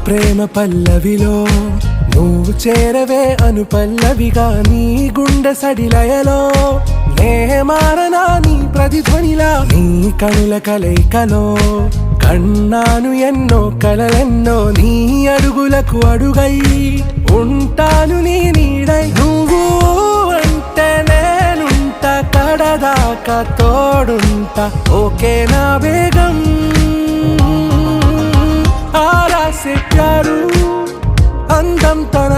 ప్రేమ పల్లవిలో నువ్వు చేరవే అను పల్లవిగా నీ గుండె సడిలయలో నే మారనా నీ ప్రతిధ్వనిలా నీ కనుల కలయికలో కన్నాను ఎన్నో కలలెన్నో నీ అడుగులకు అడుగై ఉంటాను నీ నీడై నువ్వు అంటే నేనుంట కడదాకా తోడుంటా ఓకే నా బేగం ఆరా से प्यारू అందం తన